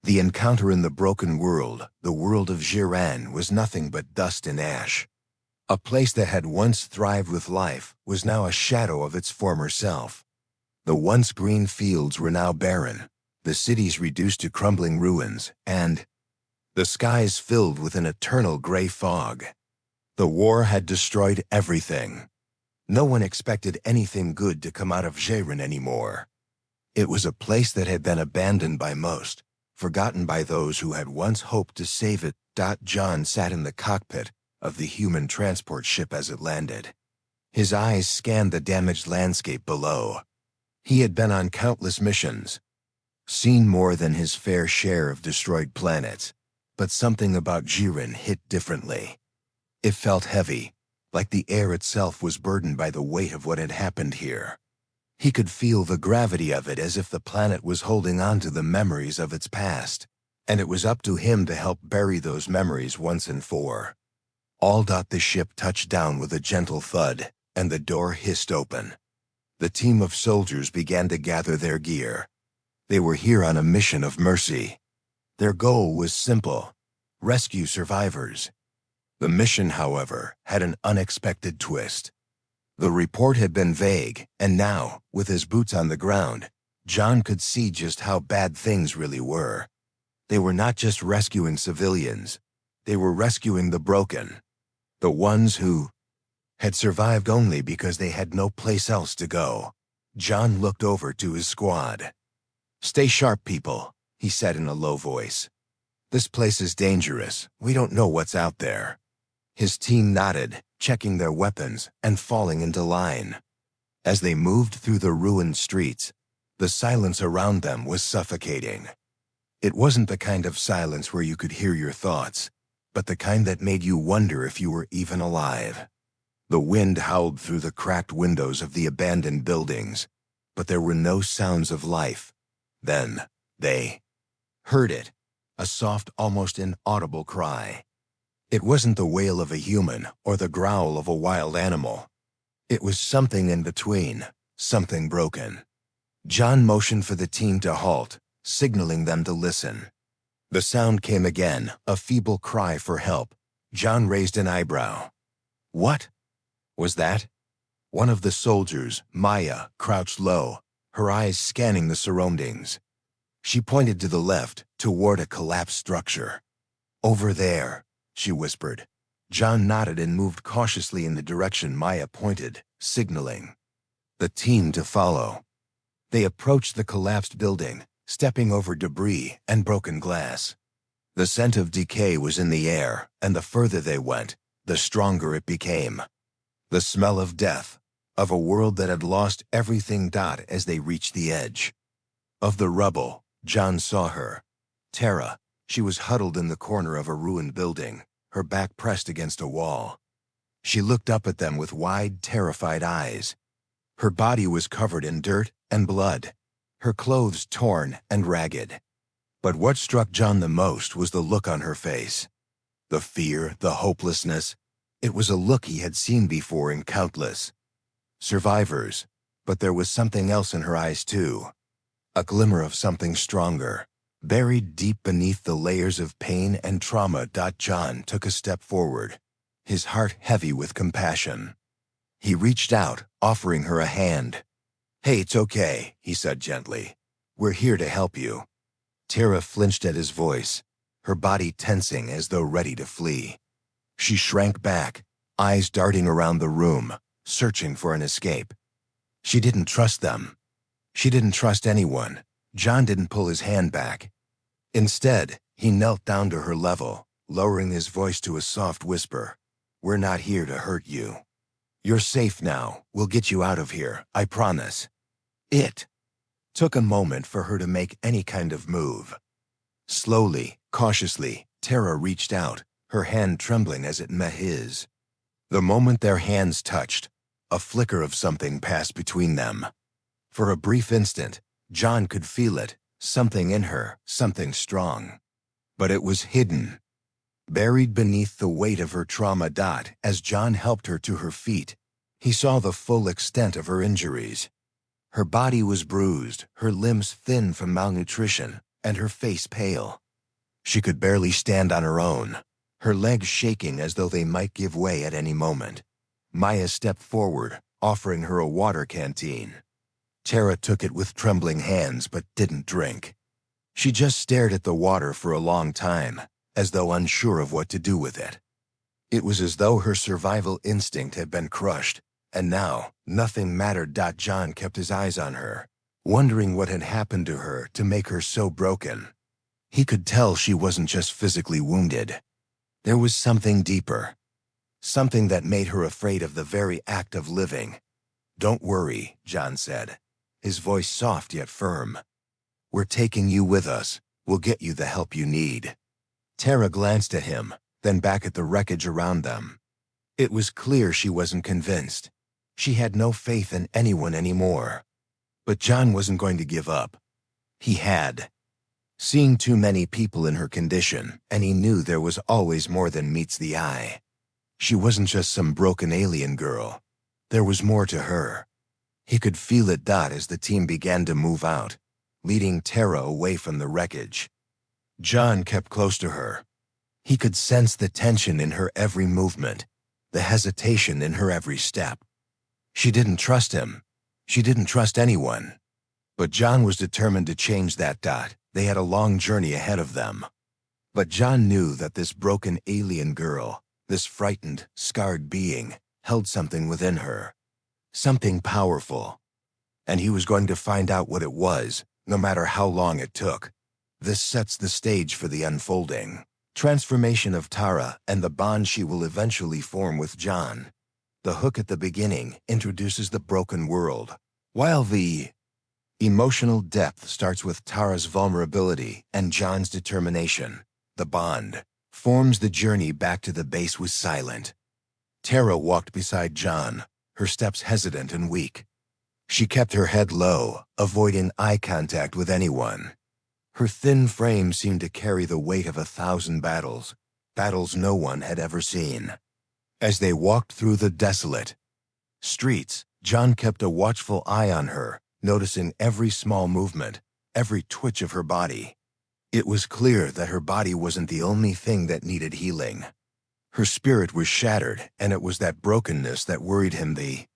The encounter in the broken world, the world of Jiran, was nothing but dust and ash. A place that had once thrived with life was now a shadow of its former self. The once green fields were now barren, the cities reduced to crumbling ruins, and the skies filled with an eternal gray fog. The war had destroyed everything. No one expected anything good to come out of Jiran anymore. It was a place that had been abandoned by most, forgotten by those who had once hoped to save it. John sat in the cockpit of the human transport ship as it landed. His eyes scanned the damaged landscape below. He had been on countless missions, seen more than his fair share of destroyed planets, but something about Jiran hit differently. It felt heavy, like the air itself was burdened by the weight of what had happened here. He could feel the gravity of it, as if the planet was holding on to the memories of its past, and it was up to him to help bury those memories once and for all. The ship touched down with a gentle thud, and the door hissed open. The team of soldiers began to gather their gear. They were here on a mission of mercy. Their goal was simple: rescue survivors. The mission, however, had an unexpected twist. The report had been vague, and now, with his boots on the ground, John could see just how bad things really were. They were not just rescuing civilians. They were rescuing the broken. The ones who had survived only because they had no place else to go. John looked over to his squad. "Stay sharp, people," he said in a low voice. "This place is dangerous. We don't know what's out there." His team nodded, checking their weapons and falling into line. As they moved through the ruined streets, the silence around them was suffocating. It wasn't the kind of silence where you could hear your thoughts, but the kind that made you wonder if you were even alive. The wind howled through the cracked windows of the abandoned buildings, but there were no sounds of life. Then they heard it, a soft, almost inaudible cry. It wasn't the wail of a human or the growl of a wild animal. It was something in between, something broken. John motioned for the team to halt, signaling them to listen. The sound came again, a feeble cry for help. John raised an eyebrow. "What was that?" One of the soldiers, Maya, crouched low, her eyes scanning the surroundings. She pointed to the left, toward a collapsed structure. "Over there," she whispered. John nodded and moved cautiously in the direction Maya pointed, signaling the team to follow. They approached the collapsed building, stepping over debris and broken glass. The scent of decay was in the air, and the further they went, the stronger it became. The smell of death, of a world that had lost everything. As they reached the edge of the rubble, John saw her. Tara. She was huddled in the corner of a ruined building, her back pressed against a wall. She looked up at them with wide, terrified eyes. Her body was covered in dirt and blood, her clothes torn and ragged. But what struck John the most was the look on her face. The fear, the hopelessness. It was a look he had seen before in countless survivors, but there was something else in her eyes too. A glimmer of something stronger, buried deep beneath the layers of pain and trauma. John took a step forward, his heart heavy with compassion. He reached out, offering her a hand. "Hey, it's okay," he said gently. "We're here to help you." Tara flinched at his voice, her body tensing as though ready to flee. She shrank back, eyes darting around the room, searching for an escape. She didn't trust them. She didn't trust anyone. John didn't pull his hand back. Instead, he knelt down to her level, lowering his voice to a soft whisper. "We're not here to hurt you. You're safe now. We'll get you out of here, I promise." It took a moment for her to make any kind of move. Slowly, cautiously, Tara reached out, her hand trembling as it met his. The moment their hands touched, a flicker of something passed between them. For a brief instant, John could feel it, something in her, something strong. But it was hidden, buried beneath the weight of her trauma. As John helped her to her feet, he saw the full extent of her injuries. Her body was bruised, her limbs thin from malnutrition, and her face pale. She could barely stand on her own, her legs shaking as though they might give way at any moment. Maya stepped forward, offering her a water canteen. Tara took it with trembling hands but didn't drink. She just stared at the water for a long time, as though unsure of what to do with it. It was as though her survival instinct had been crushed, and now nothing mattered. John kept his eyes on her, wondering what had happened to her to make her so broken. He could tell she wasn't just physically wounded. There was something deeper, something that made her afraid of the very act of living. "Don't worry," John said, his voice soft yet firm. "We're taking you with us. We'll get you the help you need." Tara glanced at him, then back at the wreckage around them. It was clear she wasn't convinced. She had no faith in anyone anymore. But John wasn't going to give up. He had. Seen too many people in her condition, and he knew there was always more than meets the eye. She wasn't just some broken alien girl. There was more to her. He could feel it. As the team began to move out, leading Tara away from the wreckage. John kept close to her. He could sense the tension in her every movement, the hesitation in her every step. She didn't trust him. She didn't trust anyone. But John was determined to change that. They had a long journey ahead of them. But John knew that this broken alien girl, this frightened, scarred being, held something within her. Something powerful. And he was going to find out what it was, no matter how long it took. This sets the stage for the unfolding transformation of Tara and the bond she will eventually form with John. The hook at the beginning introduces the broken world, while the emotional depth starts with Tara's vulnerability and John's determination. The bond forms the journey back to the base was silent. Tara walked beside John, her steps hesitant and weak. She kept her head low, avoiding eye contact with anyone. Her thin frame seemed to carry the weight of 1,000 battles, battles no one had ever seen. As they walked through the desolate streets, John kept a watchful eye on her, noticing every small movement, every twitch of her body. It was clear that her body wasn't the only thing that needed healing. Her spirit was shattered, and it was that brokenness that worried him the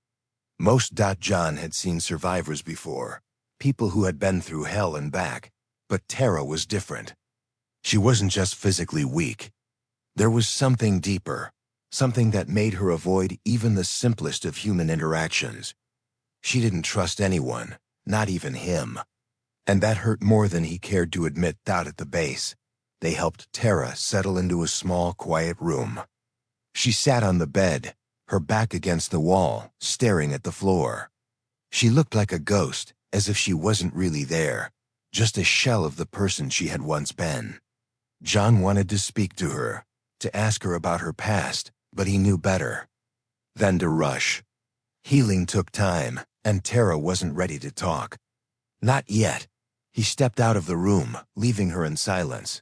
most. John had seen survivors before, people who had been through hell and back, but Tara was different. She wasn't just physically weak. There was something deeper, something that made her avoid even the simplest of human interactions. She didn't trust anyone, not even him. And that hurt more than he cared to admit. At the base, they helped Tara settle into a small, quiet room. She sat on the bed, her back against the wall, staring at the floor. She looked like a ghost, as if she wasn't really there, just a shell of the person she had once been. John wanted to speak to her, to ask her about her past, but he knew better than to rush. Healing took time, and Tara wasn't ready to talk. Not yet. He stepped out of the room, leaving her in silence.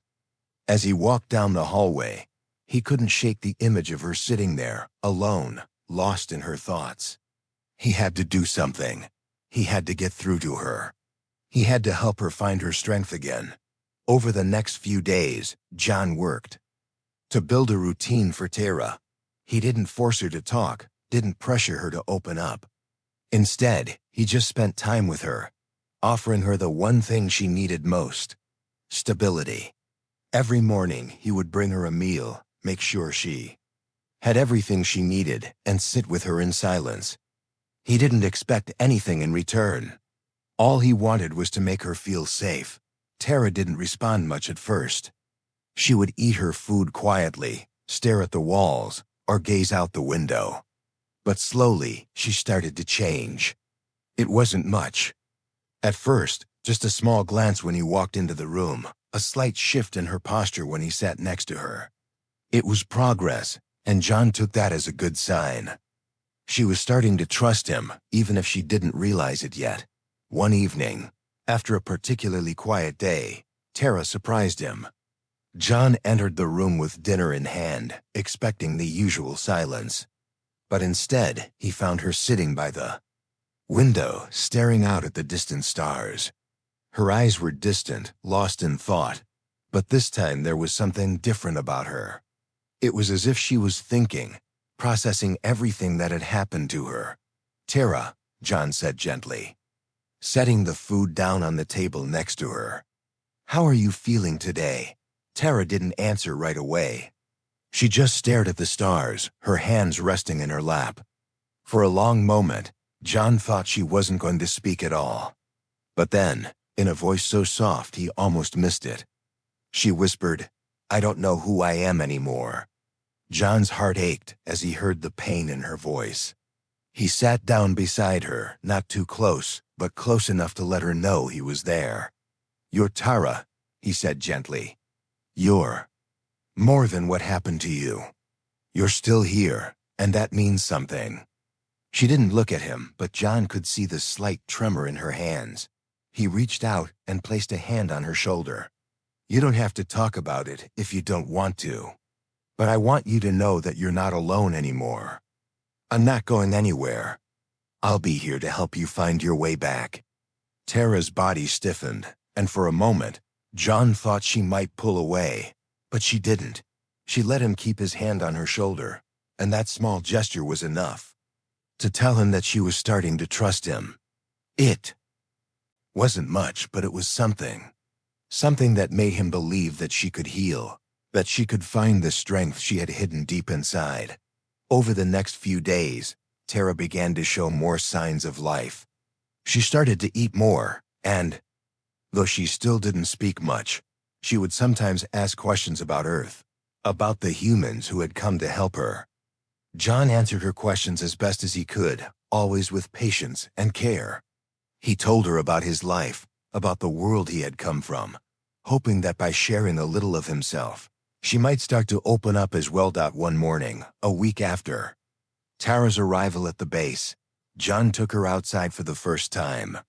As he walked down the hallway, he couldn't shake the image of her sitting there, alone, lost in her thoughts. He had to do something. He had to get through to her. He had to help her find her strength again. Over the next few days, John worked to build a routine for Tara. He didn't force her to talk, didn't pressure her to open up. Instead, he just spent time with her, offering her the one thing she needed most: stability. Every morning, he would bring her a meal, make sure she had everything she needed, and sit with her in silence. He didn't expect anything in return. All he wanted was to make her feel safe. Tara didn't respond much at first. She would eat her food quietly, stare at the walls, or gaze out the window. But slowly, she started to change. It wasn't much. At first, just a small glance when he walked into the room, a slight shift in her posture when he sat next to her. It was progress, and John took that as a good sign. She was starting to trust him, even if she didn't realize it yet. One evening, after a particularly quiet day, Tara surprised him. John entered the room with dinner in hand, expecting the usual silence. But instead, he found her sitting by the window, staring out at the distant stars. Her eyes were distant, lost in thought, but this time there was something different about her. It was as if she was thinking, processing everything that had happened to her. "Tara," John said gently, setting the food down on the table next to her. "How are you feeling today?" Tara didn't answer right away. She just stared at the stars, her hands resting in her lap. For a long moment, John thought she wasn't going to speak at all. But then, in a voice so soft he almost missed it, she whispered, "I don't know who I am anymore." John's heart ached as he heard the pain in her voice. He sat down beside her, not too close, but close enough to let her know he was there. "You're Tara," he said gently. "You're more than what happened to you. You're still here, and that means something." She didn't look at him, but John could see the slight tremor in her hands. He reached out and placed a hand on her shoulder. "You don't have to talk about it if you don't want to. But I want you to know that you're not alone anymore. I'm not going anywhere. I'll be here to help you find your way back." Tara's body stiffened, and for a moment, John thought she might pull away, but she didn't. She let him keep his hand on her shoulder, and that small gesture was enough to tell him that she was starting to trust him. It wasn't much, but it was something. Something that made him believe that she could heal, that she could find the strength she had hidden deep inside. Over the next few days, Tara began to show more signs of life. She started to eat more, and, though she still didn't speak much, she would sometimes ask questions about Earth, about the humans who had come to help her. John answered her questions as best as he could, always with patience and care. He told her about his life, about the world he had come from, hoping that by sharing a little of himself, she might start to open up as well. One morning, a week after Tara's arrival at the base, John took her outside for the first time.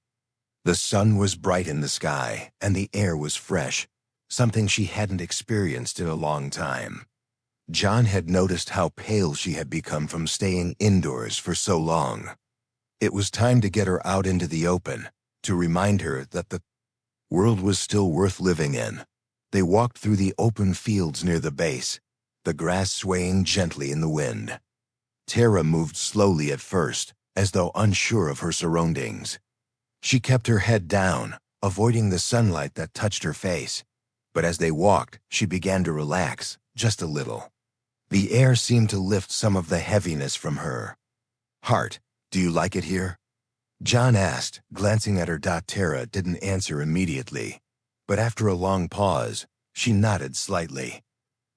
The sun was bright in the sky, and the air was fresh, something she hadn't experienced in a long time. John had noticed how pale she had become from staying indoors for so long. It was time to get her out into the open, to remind her that the world was still worth living in. They walked through the open fields near the base, the grass swaying gently in the wind. Tara moved slowly at first, as though unsure of her surroundings. She kept her head down, avoiding the sunlight that touched her face. But as they walked, she began to relax, just a little. The air seemed to lift some of the heaviness from her heart. "Do you like it here?" John asked, glancing at her. Tara didn't answer immediately, but after a long pause, she nodded slightly.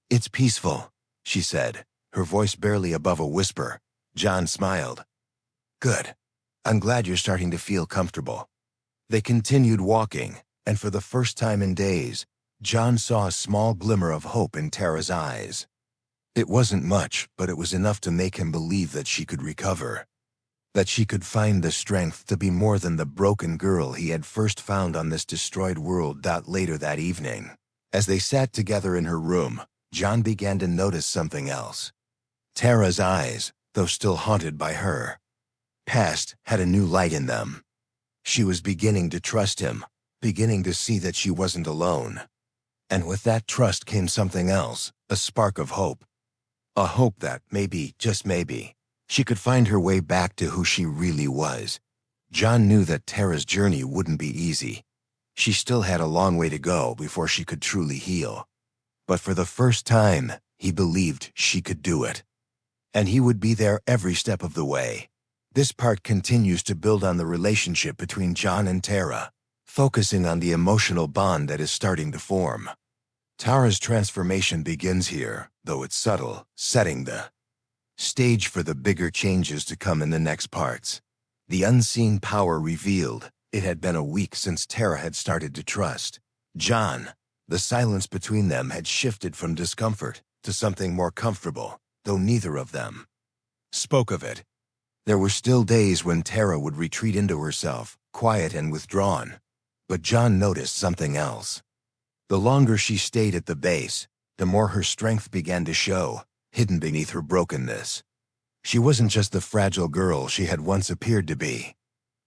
"It's peaceful," she said, her voice barely above a whisper. John smiled. "Good. I'm glad you're starting to feel comfortable." They continued walking, and for the first time in days, John saw a small glimmer of hope in Tara's eyes. It wasn't much, but it was enough to make him believe that she could recover, that she could find the strength to be more than the broken girl he had first found on this destroyed world. Later that evening, as they sat together in her room, John began to notice something else. Tara's eyes, though still haunted by her past, had a new light in them. She was beginning to trust him, beginning to see that she wasn't alone. And with that trust came something else, a spark of hope. A hope that maybe, just maybe, she could find her way back to who she really was. John knew that Tara's journey wouldn't be easy. She still had a long way to go before she could truly heal. But for the first time, he believed she could do it. And he would be there every step of the way. This part continues to build on the relationship between John and Tara, focusing on the emotional bond that is starting to form. Tara's transformation begins here, though it's subtle, setting the stage for the bigger changes to come in the next parts. The unseen power revealed. It had been a week since Tara had started to trust John. The silence between them had shifted from discomfort to something more comfortable, though neither of them spoke of it. There were still days when Tara would retreat into herself, quiet and withdrawn. But John noticed something else. The longer she stayed at the base, the more her strength began to show, hidden beneath her brokenness. She wasn't just the fragile girl she had once appeared to be.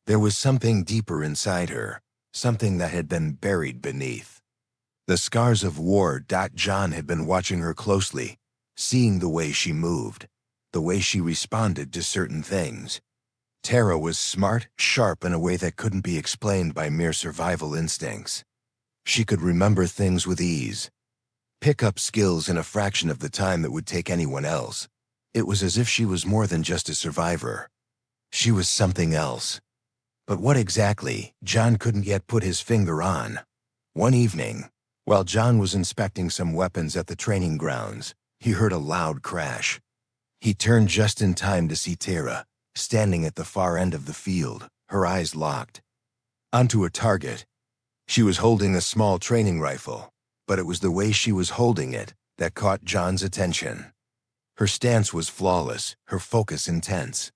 There was something deeper inside her, something that had been buried beneath. The scars of war. John had been watching her closely, seeing the way she moved, the way she responded to certain things. Tara was smart, sharp in a way that couldn't be explained by mere survival instincts. She could remember things with ease, pick up skills in a fraction of the time that would take anyone else. It was as if she was more than just a survivor. She was something else. But what exactly, John couldn't yet put his finger on. One evening, while John was inspecting some weapons at the training grounds, he heard a loud crash. He turned just in time to see Tara, standing at the far end of the field, her eyes locked onto a target. She was holding a small training rifle, but it was the way she was holding it that caught John's attention. Her stance was flawless, her focus intense.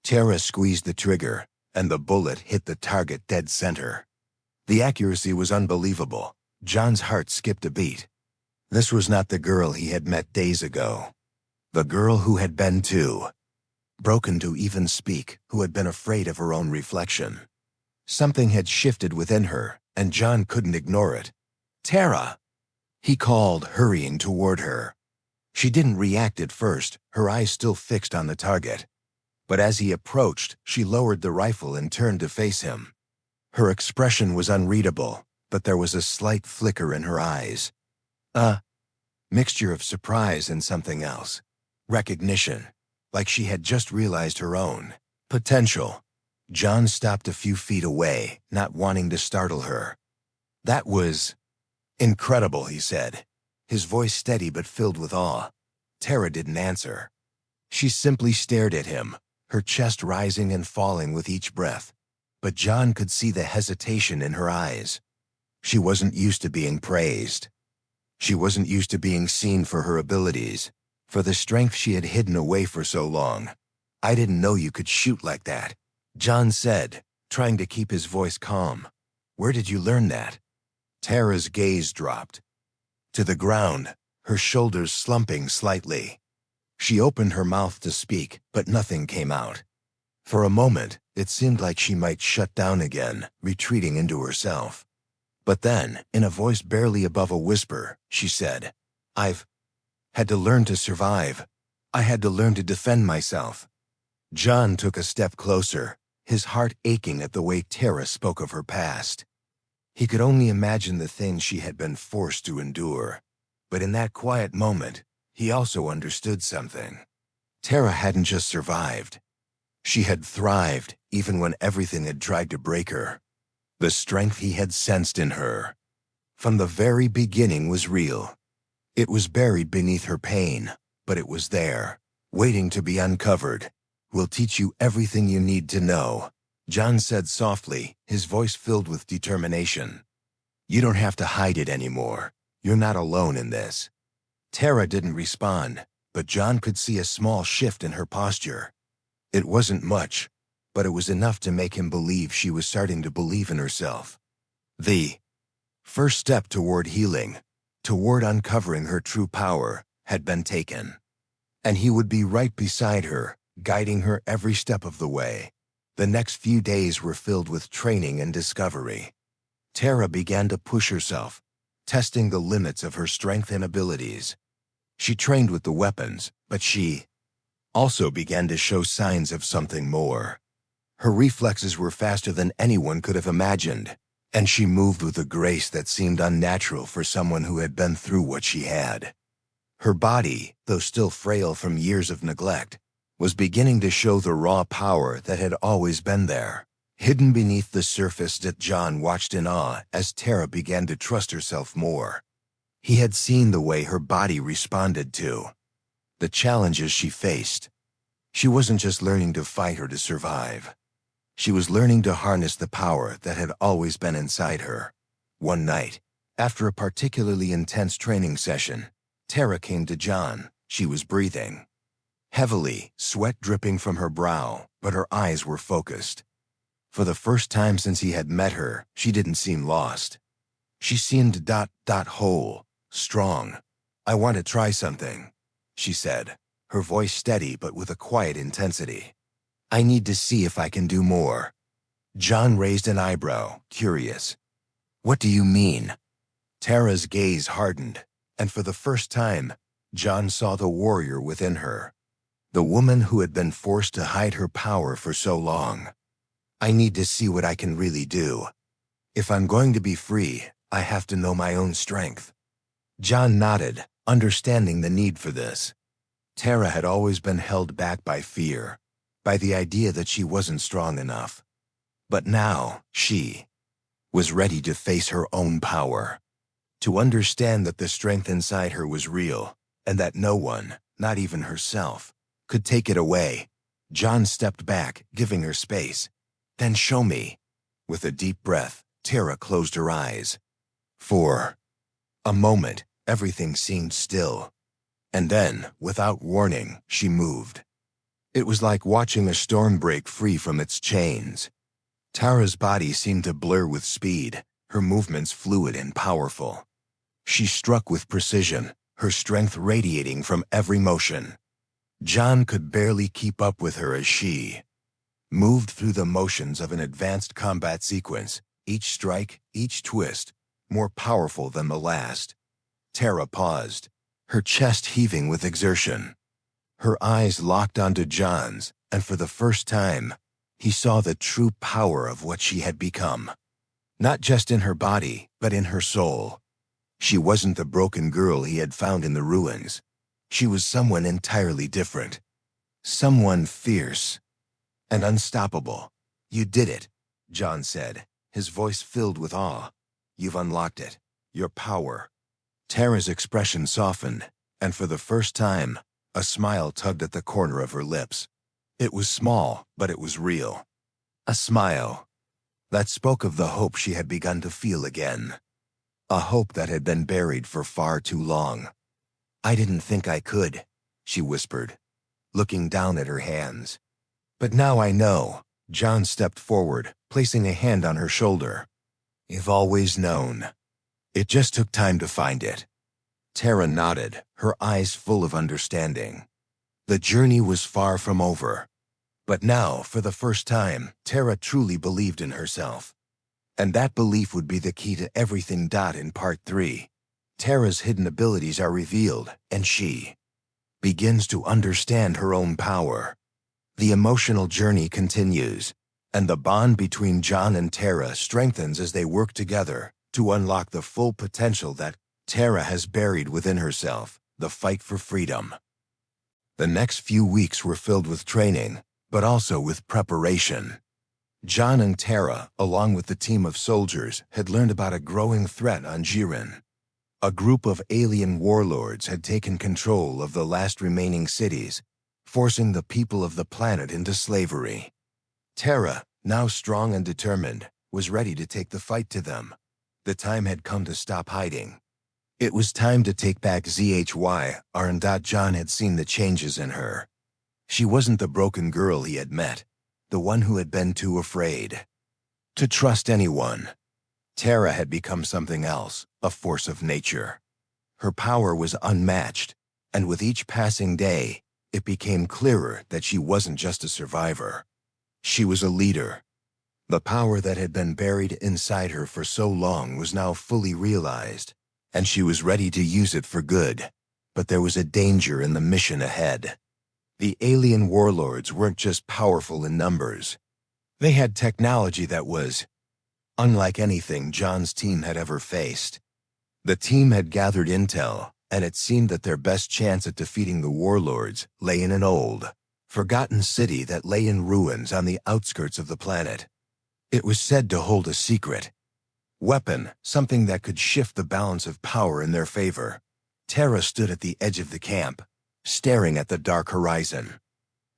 Tara squeezed the trigger, and the bullet hit the target dead center. The accuracy was unbelievable. John's heart skipped a beat. This was not the girl he had met days ago. The girl who had been too broken to even speak, who had been afraid of her own reflection. Something had shifted within her, and John couldn't ignore it. "Tara!" he called, hurrying toward her. She didn't react at first, her eyes still fixed on the target. But as he approached, she lowered the rifle and turned to face him. Her expression was unreadable, but there was a slight flicker in her eyes. A mixture of surprise and something else. Recognition, like she had just realized her own potential. John stopped a few feet away, not wanting to startle her. "That was incredible," he said, his voice steady but filled with awe. Tara didn't answer. She simply stared at him, her chest rising and falling with each breath. But John could see the hesitation in her eyes. She wasn't used to being praised. She wasn't used to being seen for her abilities, for the strength she had hidden away for so long. "I didn't know you could shoot like that," John said, trying to keep his voice calm. "Where did you learn that?" Tara's gaze dropped to the ground, her shoulders slumping slightly. She opened her mouth to speak, but nothing came out. For a moment, it seemed like she might shut down again, retreating into herself. But then, in a voice barely above a whisper, she said, "I've had to learn to survive. I had to learn to defend myself." John took a step closer, his heart aching at the way Tara spoke of her past. He could only imagine the things she had been forced to endure. But in that quiet moment, he also understood something. Tara hadn't just survived. She had thrived, even when everything had tried to break her. The strength he had sensed in her from the very beginning was real. It was buried beneath her pain, but it was there, waiting to be uncovered. "We'll teach you everything you need to know," John said softly, his voice filled with determination. "You don't have to hide it anymore. You're not alone in this." Tara didn't respond, but John could see a small shift in her posture. It wasn't much, but it was enough to make him believe she was starting to believe in herself. The first step toward healing, toward uncovering her true power, had been taken. And he would be right beside her, guiding her every step of the way. The next few days were filled with training and discovery. Tara began to push herself, testing the limits of her strength and abilities. She trained with the weapons, but she also began to show signs of something more. Her reflexes were faster than anyone could have imagined, and she moved with a grace that seemed unnatural for someone who had been through what she had. Her body, though still frail from years of neglect, was beginning to show the raw power that had always been there, hidden beneath the surface. That John watched in awe as Tara began to trust herself more. He had seen the way her body responded to the challenges she faced. She wasn't just learning to fight or to survive. She was learning to harness the power that had always been inside her. One night, after a particularly intense training session, Tara came to John. She was breathing heavily, sweat dripping from her brow, but her eyes were focused. For the first time since he had met her, she didn't seem lost. She seemed whole, strong. "I want to try something," she said, her voice steady but with a quiet intensity. "I need to see if I can do more." John raised an eyebrow, curious. What do you mean? Tara's gaze hardened, and for the first time, John saw the warrior within her. The woman who had been forced to hide her power for so long. I need to see what I can really do. If I'm going to be free, I have to know my own strength. John nodded, understanding the need for this. Tara had always been held back by fear, by the idea that she wasn't strong enough. But now, she was ready to face her own power, to understand that the strength inside her was real, and that no one, not even herself, could take it away. John stepped back, giving her space. Then show me. With a deep breath, Tara closed her eyes. For a moment, everything seemed still. And then, without warning, she moved. It was like watching a storm break free from its chains. Tara's body seemed to blur with speed, her movements fluid and powerful. She struck with precision, her strength radiating from every motion. John could barely keep up with her as she moved through the motions of an advanced combat sequence, each strike, each twist, more powerful than the last. Tara paused, her chest heaving with exertion. Her eyes locked onto John's, and for the first time, he saw the true power of what she had become. Not just in her body, but in her soul. She wasn't the broken girl he had found in the ruins. She was someone entirely different. Someone fierce and unstoppable. You did it, John said, his voice filled with awe. You've unlocked it. Your power. Tara's expression softened, and for the first time, a smile tugged at the corner of her lips. It was small, but it was real. A smile that spoke of the hope she had begun to feel again. A hope that had been buried for far too long. I didn't think I could, she whispered, looking down at her hands. But now I know. John stepped forward, placing a hand on her shoulder. You've always known. It just took time to find it. Tara nodded, her eyes full of understanding. The journey was far from over. But now, for the first time, Tara truly believed in herself. And that belief would be the key to everything. In Part 3, Tara's hidden abilities are revealed, and she begins to understand her own power. The emotional journey continues, and the bond between John and Tara strengthens as they work together to unlock the full potential that Tara has buried within herself, the fight for freedom. The next few weeks were filled with training, but also with preparation. John and Tara, along with the team of soldiers, had learned about a growing threat on Jiren. A group of alien warlords had taken control of the last remaining cities, forcing the people of the planet into slavery. Tara, now strong and determined, was ready to take the fight to them. The time had come to stop hiding. It was time to take back ZHY, John had seen the changes in her. She wasn't the broken girl he had met, the one who had been too afraid to trust anyone. Tara had become something else, a force of nature. Her power was unmatched, and with each passing day, it became clearer that she wasn't just a survivor. She was a leader. The power that had been buried inside her for so long was now fully realized, and she was ready to use it for good. But there was a danger in the mission ahead. The alien warlords weren't just powerful in numbers. They had technology that was unlike anything John's team had ever faced. The team had gathered intel, and it seemed that their best chance at defeating the warlords lay in an old, forgotten city that lay in ruins on the outskirts of the planet. It was said to hold a secret weapon, something that could shift the balance of power in their favor. Tara stood at the edge of the camp, staring at the dark horizon.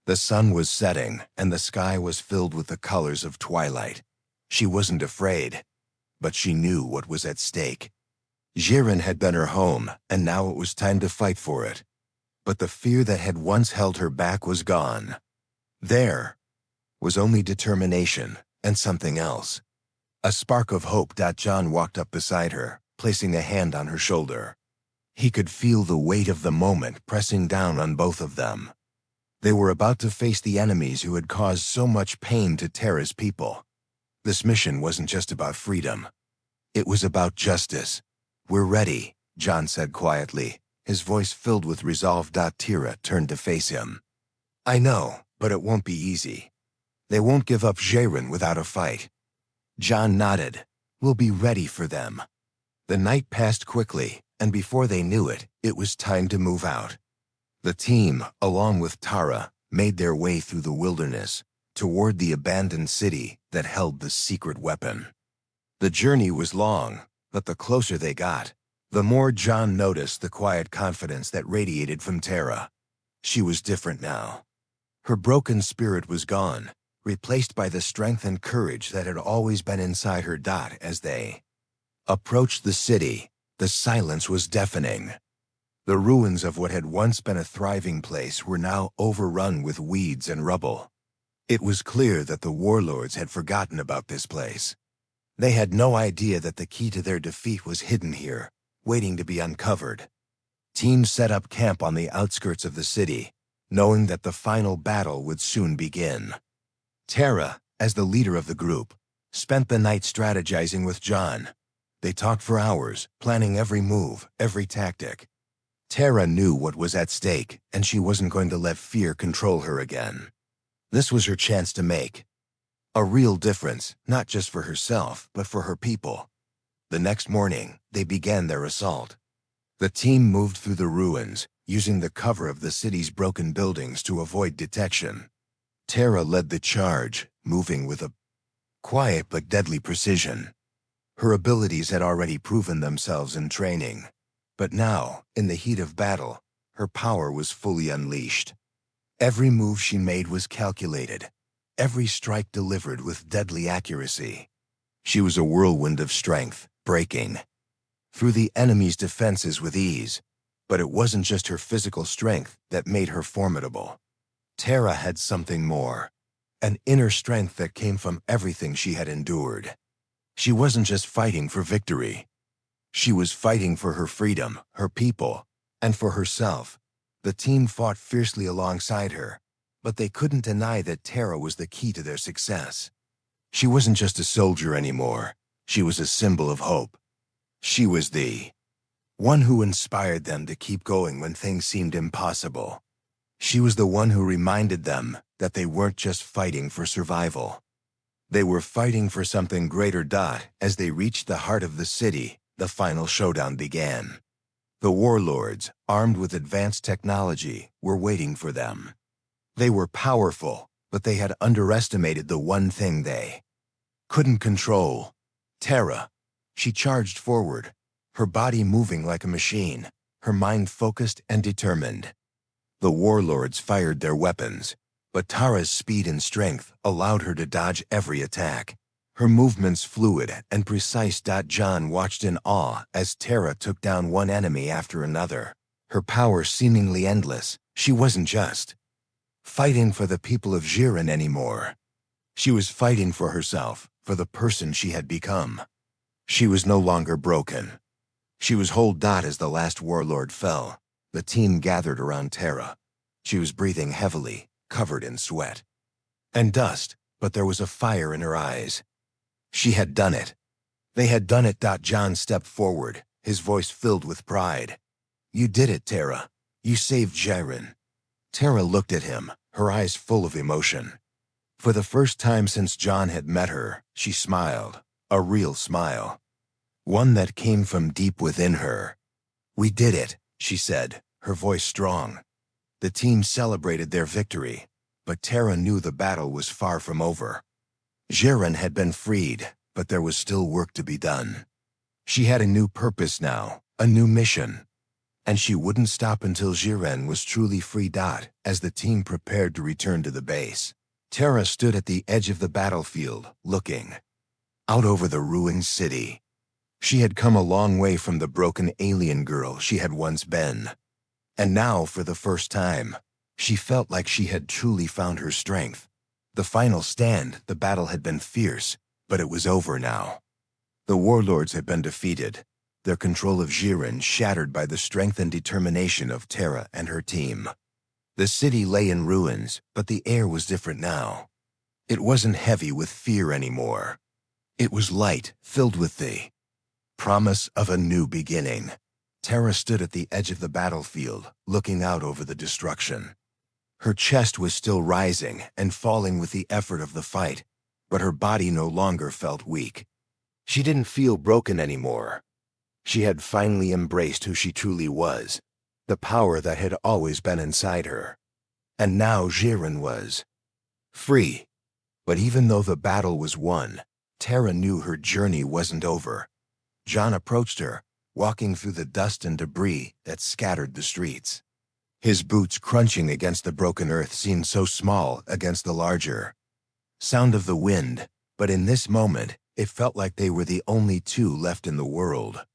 The sun was setting, and the sky was filled with the colors of twilight. She wasn't afraid, but she knew what was at stake. Jiren had been her home, and now it was time to fight for it. But the fear that had once held her back was gone. There was only determination and something else. A spark of hope. John walked up beside her, placing a hand on her shoulder. He could feel the weight of the moment pressing down on both of them. They were about to face the enemies who had caused so much pain to Tara's people. This mission wasn't just about freedom. It was about justice. "We're ready," John said quietly, his voice filled with resolve. Tira turned to face him. "I know, but it won't be easy. They won't give up Jaren without a fight." John nodded. "We'll be ready for them." The night passed quickly, and before they knew it, it was time to move out. The team, along with Tara, made their way through the wilderness, toward the abandoned city that held the secret weapon. The journey was long, but the closer they got, the more John noticed the quiet confidence that radiated from Tara. She was different now. Her broken spirit was gone, replaced by the strength and courage that had always been inside her. As they approached the city, the silence was deafening. The ruins of what had once been a thriving place were now overrun with weeds and rubble. It was clear that the warlords had forgotten about this place. They had no idea that the key to their defeat was hidden here, waiting to be uncovered. Teams set up camp on the outskirts of the city, knowing that the final battle would soon begin. Tara, as the leader of the group, spent the night strategizing with John. They talked for hours, planning every move, every tactic. Tara knew what was at stake, and she wasn't going to let fear control her again. This was her chance to make a real difference, not just for herself, but for her people. The next morning, they began their assault. The team moved through the ruins, using the cover of the city's broken buildings to avoid detection. Tara led the charge, moving with a quiet but deadly precision. Her abilities had already proven themselves in training, but now, in the heat of battle, her power was fully unleashed. Every move she made was calculated, every strike delivered with deadly accuracy. She was a whirlwind of strength, breaking through the enemy's defenses with ease. But it wasn't just her physical strength that made her formidable. Tara had something more, an inner strength that came from everything she had endured. She wasn't just fighting for victory. She was fighting for her freedom, her people, and for herself. The team fought fiercely alongside her, but they couldn't deny that Tara was the key to their success. She wasn't just a soldier anymore. She was a symbol of hope. She was the one who inspired them to keep going when things seemed impossible. She was the one who reminded them that they weren't just fighting for survival. They were fighting for something greater. As they reached the heart of the city, the final showdown began. The warlords, armed with advanced technology, were waiting for them. They were powerful, but they had underestimated the one thing they couldn't control: Tara. She charged forward, her body moving like a machine, her mind focused and determined. The warlords fired their weapons, but Tara's speed and strength allowed her to dodge every attack. Her movements fluid and precise. John watched in awe as Tara took down one enemy after another, her power seemingly endless. She wasn't just fighting for the people of Jiren anymore. She was fighting for herself, for the person she had become. She was no longer broken. She was whole. As the last warlord fell, the team gathered around Tara. She was breathing heavily, covered in sweat and dust, but there was a fire in her eyes. She had done it. They had done it. John stepped forward, his voice filled with pride. "You did it, Tara. You saved Jiren." Tara looked at him, her eyes full of emotion. For the first time since John had met her, she smiled, a real smile, one that came from deep within her. "We did it," she said, her voice strong. The team celebrated their victory, but Tara knew the battle was far from over. Jiren had been freed, but there was still work to be done. She had a new purpose now, a new mission, and she wouldn't stop until Jiren was truly free. As the team prepared to return to the base, Tara stood at the edge of the battlefield, looking out over the ruined city. She had come a long way from the broken alien girl she had once been. And now, for the first time, she felt like she had truly found her strength. The final stand, the battle had been fierce, but it was over now. The warlords had been defeated, their control of Jiren shattered by the strength and determination of Tara and her team. The city lay in ruins, but the air was different now. It wasn't heavy with fear anymore. It was light, filled with the promise of a new beginning. Tara stood at the edge of the battlefield, looking out over the destruction. Her chest was still rising and falling with the effort of the fight, but her body no longer felt weak. She didn't feel broken anymore. She had finally embraced who she truly was, the power that had always been inside her. And now Jiren was free. But even though the battle was won, Tara knew her journey wasn't over. John approached her, walking through the dust and debris that scattered the streets. His boots crunching against the broken earth seemed so small against the larger sound of the wind, but in this moment, it felt like they were the only two left in the world.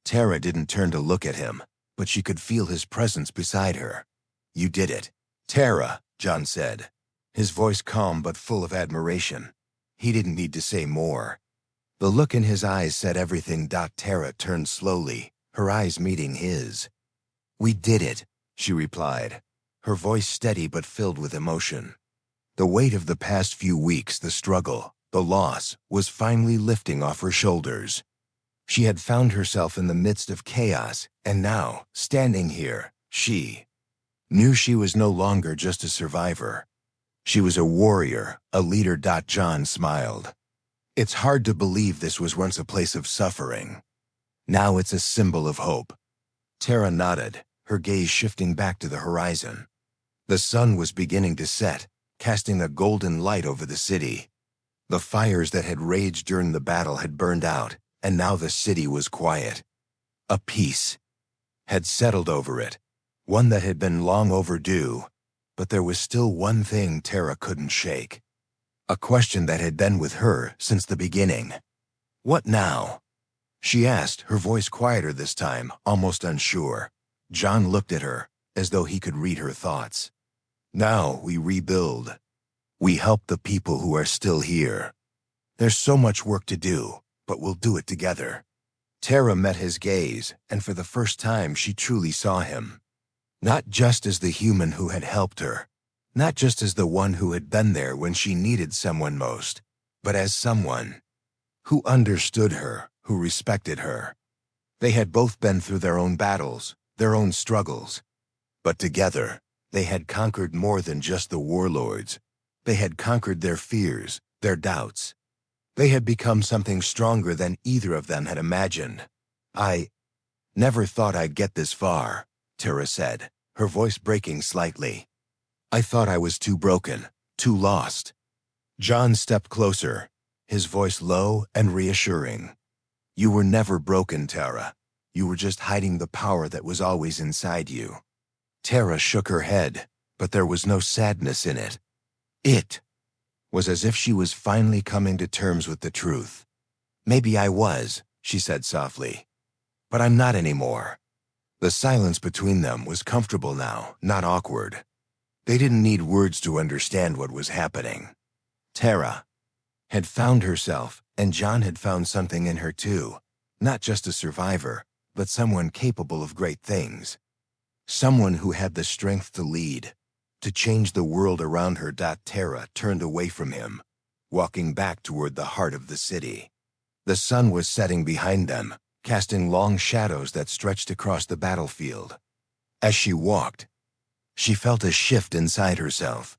Tara didn't turn to look at him, but she could feel his presence beside her. "You did it, Tara," John said, his voice calm but full of admiration. He didn't need to say more. The look in his eyes said everything. Tara turned slowly, her eyes meeting his. "We did it," she replied, her voice steady but filled with emotion. The weight of the past few weeks, the struggle, the loss, was finally lifting off her shoulders. She had found herself in the midst of chaos, and now, standing here, she knew she was no longer just a survivor. She was a warrior, a leader. John smiled. "It's hard to believe this was once a place of suffering. Now it's a symbol of hope." Tara nodded, her gaze shifting back to the horizon. The sun was beginning to set, casting a golden light over the city. The fires that had raged during the battle had burned out, and now the city was quiet. A peace had settled over it, one that had been long overdue, but there was still one thing Tara couldn't shake. A question that had been with her since the beginning. "What now?" she asked, her voice quieter this time, almost unsure. John looked at her, as though he could read her thoughts. "Now we rebuild. We help the people who are still here. There's so much work to do, but we'll do it together." Tara met his gaze, and for the first time she truly saw him. Not just as the human who had helped her, not just as the one who had been there when she needed someone most, but as someone who understood her, who respected her. They had both been through their own battles, their own struggles, but together, they had conquered more than just the warlords. They had conquered their fears, their doubts. They had become something stronger than either of them had imagined. "I never thought I'd get this far," Tara said, her voice breaking slightly. "I thought I was too broken, too lost." John stepped closer, his voice low and reassuring. "You were never broken, Tara. You were just hiding the power that was always inside you." Tara shook her head, but there was no sadness in it. It was as if she was finally coming to terms with the truth. "Maybe I was," she said softly, "but I'm not anymore." The silence between them was comfortable now, not awkward. They didn't need words to understand what was happening. Tara had found herself, and John had found something in her too. Not just a survivor, but someone capable of great things. Someone who had the strength to lead, to change the world around her. Tara turned away from him, walking back toward the heart of the city. The sun was setting behind them, casting long shadows that stretched across the battlefield. As she walked, she felt a shift inside herself.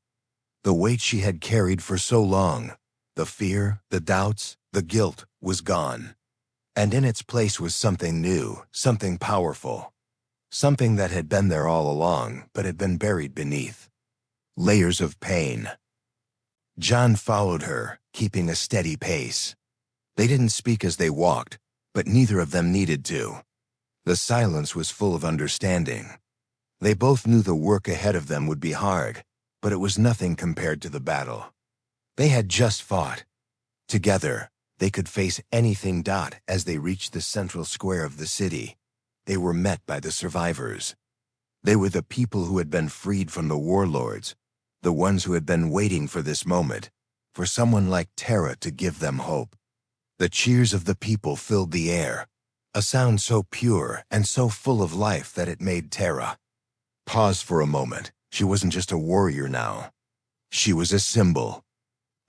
The weight she had carried for so long, the fear, the doubts, the guilt, was gone. And in its place was something new, something powerful. Something that had been there all along, but had been buried beneath layers of pain. John followed her, keeping a steady pace. They didn't speak as they walked, but neither of them needed to. The silence was full of understanding. They both knew the work ahead of them would be hard, but it was nothing compared to the battle they had just fought. Together, they could face anything. As they reached the central square of the city, they were met by the survivors. They were the people who had been freed from the warlords, the ones who had been waiting for this moment, for someone like Tara to give them hope. The cheers of the people filled the air, a sound so pure and so full of life that it made Tara pause for a moment. She wasn't just a warrior now. She was a symbol.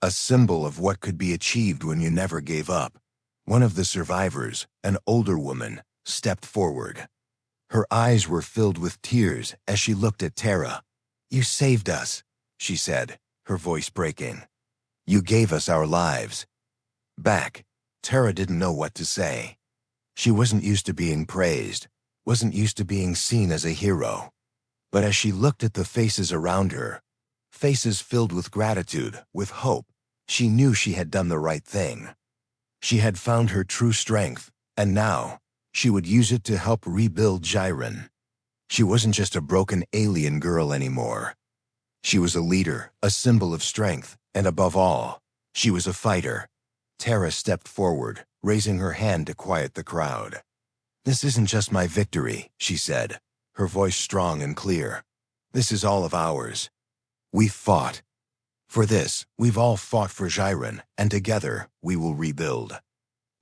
a symbol of what could be achieved when you never gave up. One of the survivors, an older woman, stepped forward. Her eyes were filled with tears as she looked at Tara. "You saved us," she said, her voice breaking. "You gave us our lives." Back, Tara didn't know what to say. She wasn't used to being praised, wasn't used to being seen as a hero. But as she looked at the faces around her, faces filled with gratitude, with hope, she knew she had done the right thing. She had found her true strength, and now, she would use it to help rebuild Jiren. She wasn't just a broken alien girl anymore. She was a leader, a symbol of strength, and above all, she was a fighter. Tara stepped forward, raising her hand to quiet the crowd. "This isn't just my victory," she said, her voice strong and clear. "This is all of ours. We fought. For this, we've all fought for Jiren, and together, we will rebuild."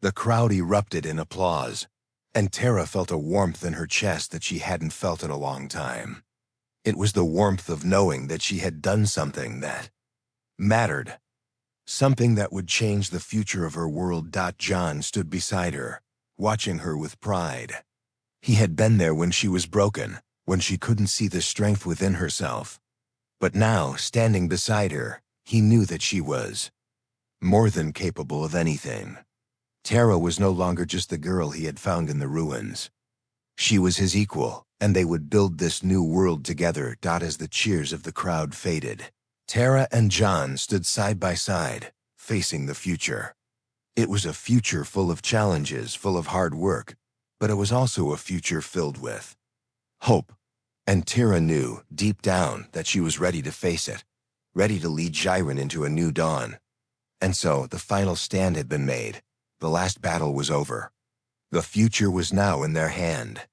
The crowd erupted in applause, and Tara felt a warmth in her chest that she hadn't felt in a long time. It was the warmth of knowing that she had done something that mattered. Something that would change the future of her world. John stood beside her, watching her with pride. He had been there when she was broken, when she couldn't see the strength within herself. But now, standing beside her, he knew that she was more than capable of anything. Tara was no longer just the girl he had found in the ruins. She was his equal, and they would build this new world together. As the cheers of the crowd faded, Tara and John stood side by side, facing the future. It was a future full of challenges, full of hard work, but it was also a future filled with hope. And Tara knew, deep down, that she was ready to face it, ready to lead Jiren into a new dawn. And so, the final stand had been made. The last battle was over. The future was now in their hand.